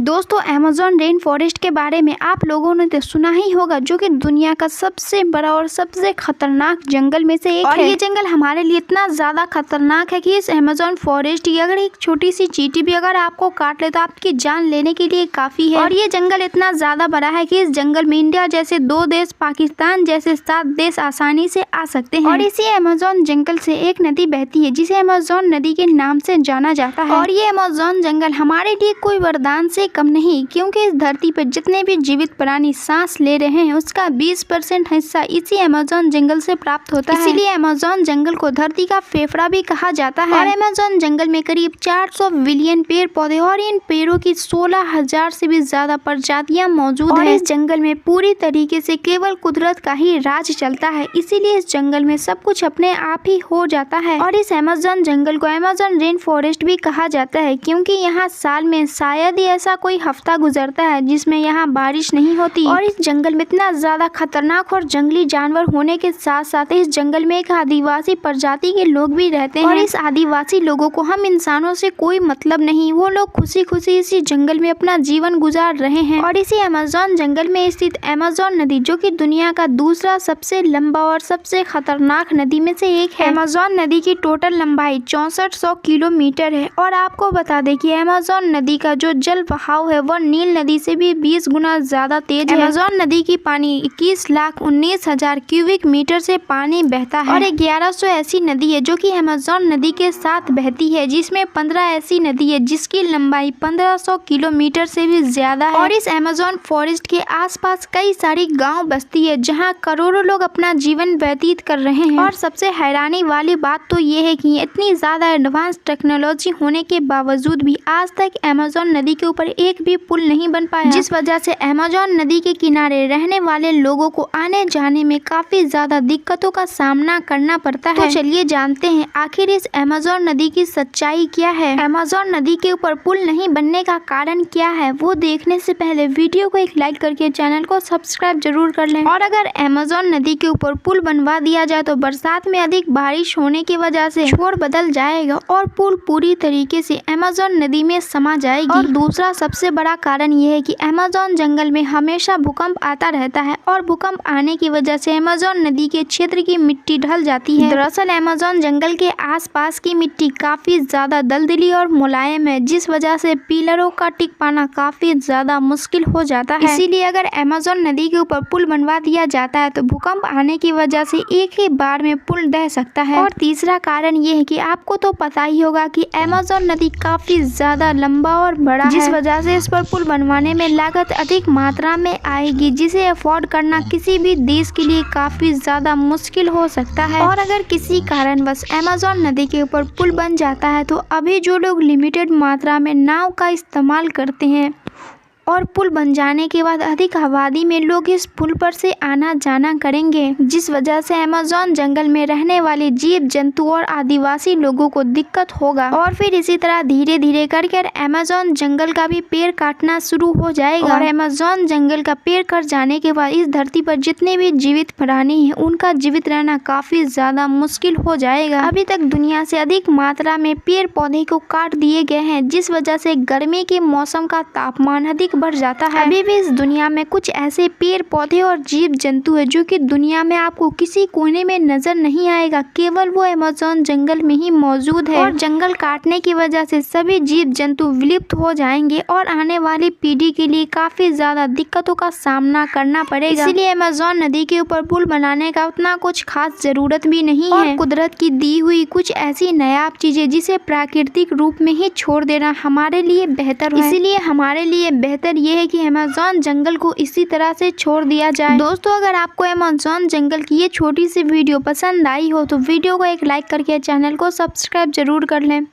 दोस्तों Amazon rain forest के बारे में आप लोगों ने तो सुना ही होगा, जो कि दुनिया का सबसे बड़ा और सबसे खतरनाक जंगल में से एक है। और ये जंगल हमारे लिए इतना ज़्यादा खतरनाक है कि इस अमेज़न फॉरेस्ट की अगर एक छोटी सी चींटी भी अगर आपको काट ले तो आपकी जान लेने के लिए काफ़ी है। और ये जंगल इतना ज़्यादा बड़ा है कि इस जंगल में इंडिया जैसे 2 देश, पाकिस्तान जैसे 7 देश आसानी से आ सकते हैं। और इसी अमेज़न जंगल से एक नदी बहती है जिसे अमेज़न नदी के नाम से जाना जाता है। और ये अमेज़न जंगल हमारे लिए कोई वरदान से कम नहीं, क्योंकि इस धरती पर जितने भी जीवित प्राणी सांस ले रहे हैं उसका 20% हिस्सा इसी अमेज़न जंगल से प्राप्त होता है। इसीलिए अमेज़न जंगल को धरती का फेफड़ा भी कहा जाता है। और अमेज़न जंगल में करीब 400 बिलियन पेड़ पौधे और इन पेड़ों की 16,000 से भी ज्यादा प्रजातियां मौजूद हैं। इस जंगल में पूरी तरीके से केवल कुदरत का ही राज चलता है, इसीलिए इस जंगल में सब कुछ अपने आप ही हो जाता है। और इस अमेज़न जंगल को अमेज़न रेन फॉरेस्ट भी कहा जाता है, क्योंकि यहाँ साल में शायद ही ऐसा कोई हफ्ता गुजरता है जिसमें यहाँ बारिश नहीं होती। और इस जंगल में इतना ज्यादा खतरनाक और जंगली जानवर होने के साथ साथ इस जंगल में एक आदिवासी प्रजाति के लोग भी रहते हैं। और इस आदिवासी लोगों को हम इंसानों से कोई मतलब नहीं, वो लोग खुशी खुशी इसी जंगल में अपना जीवन गुजार रहे हैं। और इसी अमेज़न जंगल में स्थित अमेज़न नदी, जो कि दुनिया का दूसरा सबसे लंबा और सबसे खतरनाक नदी में से एक है। अमेज़न नदी की टोटल लंबाई 6400 किलोमीटर है। और आपको बता दें कि अमेज़न नदी का जो जल बहाव है वह नील नदी से भी 20 गुना ज्यादा तेज है। अमेज़न नदी की पानी 21,19,000 क्यूबिक मीटर से पानी बहता है। और 1100 ऐसी नदी है जो कि अमेज़न नदी के साथ बहती है, जिसमें 15 ऐसी नदी है जिसकी लंबाई 1500 किलोमीटर से भी ज्यादा है। और इस अमेज़न फॉरेस्ट के आसपास कई सारी गांव बस्ती है जहां करोड़ों लोग अपना जीवन व्यतीत कर रहे हैं। और सबसे हैरानी वाली बात तो ये है कि इतनी ज्यादा एडवांस टेक्नोलॉजी होने के बावजूद भी आज तक अमेज़न नदी के ऊपर एक भी पुल नहीं बन पाया, जिस वजह से अमेज़न नदी के किनारे रहने वाले लोगों को आने जाने में काफी ज्यादा दिक्कतों का सामना करना पड़ता है। तो चलिए जानते हैं आखिर इस अमेज़न नदी की सच्चाई क्या है। अमेज़न नदी के ऊपर पुल नहीं बनने का कारण क्या है, वो देखने से पहले वीडियो को एक लाइक करके चैनल को सब्सक्राइब जरूर कर लें। और अगर अमेज़न नदी के ऊपर पुल बनवा दिया जाए तो बरसात में अधिक बारिश होने की वजह से छोर बदल जाएगा और पुल पूरी तरीके से अमेज़न नदी में समा जाएगी। और दूसरा सबसे बड़ा कारण यह है कि अमेज़न जंगल में हमेशा भूकंप आता रहता है और भूकंप आने की वजह से अमेज़न नदी के क्षेत्र की मिट्टी ढल जाती है। दरअसल अमेज़न जंगल के आसपास की मिट्टी काफी ज्यादा दलदली और मुलायम है, जिस वजह से पिलरों का टिक पाना काफी ज्यादा मुश्किल हो जाता है। इसीलिए अगर अमेज़न नदी के ऊपर पुल बनवा दिया जाता है तो भूकंप आने की वजह से एक ही बार में पुल ढह सकता है। और तीसरा कारण ये है कि आपको तो पता ही होगा कि अमेज़न नदी काफी ज्यादा लंबा और बड़ा है, जिस वजह से इस पर पुल बनवाने में लागत अधिक मात्रा में आएगी, जिसे अफोर्ड करना किसी भी देश के लिए काफी ज्यादा मुश्किल हो सकता है। और अगर किसी कारणवश अमेज़न नदी के ऊपर पुल बन जाता है तो अभी जो लोग लिमिटेड मात्रा में नाव का इस्तेमाल करते हैं और पुल बन जाने के बाद अधिक आबादी में लोग इस पुल पर से आना जाना करेंगे, जिस वजह से अमेज़न जंगल में रहने वाले जीव जंतु और आदिवासी लोगों को दिक्कत होगा। और फिर इसी तरह धीरे धीरे करके अमेज़न जंगल का भी पेड़ काटना शुरू हो जाएगा। और अमेज़न जंगल का पेड़ कट जाने के बाद इस धरती पर जितने भी जीवित प्राणी हैं उनका जीवित रहना काफी ज्यादा मुश्किल हो जाएगा। अभी तक दुनिया से अधिक मात्रा में पेड़ पौधे को काट दिए गए हैं, जिस वजह से गर्मी के मौसम का तापमान अधिक बढ़ जाता है। अभी भी इस दुनिया में कुछ ऐसे पेड़ पौधे और जीव जंतु है जो कि दुनिया में आपको किसी कोने में नजर नहीं आएगा, केवल वो अमेज़न जंगल में ही मौजूद है। और जंगल काटने की वजह से सभी जीव जंतु विलुप्त हो जाएंगे और आने वाली पीढ़ी के लिए काफी ज्यादा दिक्कतों का सामना करना पड़ेगा। इसलिए अमेज़न नदी के ऊपर पुल बनाने का उतना कुछ खास जरूरत भी नहीं है। कुदरत की दी हुई कुछ ऐसी नायाब चीजें जिसे प्राकृतिक रूप में ही छोड़ देना हमारे लिए बेहतर है। इसीलिए हमारे लिए बेहतर ये है कि अमेज़न जंगल को इसी तरह से छोड़ दिया जाए। दोस्तों अगर आपको अमेज़न जंगल की ये छोटी सी वीडियो पसंद आई हो तो वीडियो को एक लाइक करके चैनल को सब्सक्राइब जरूर कर लें।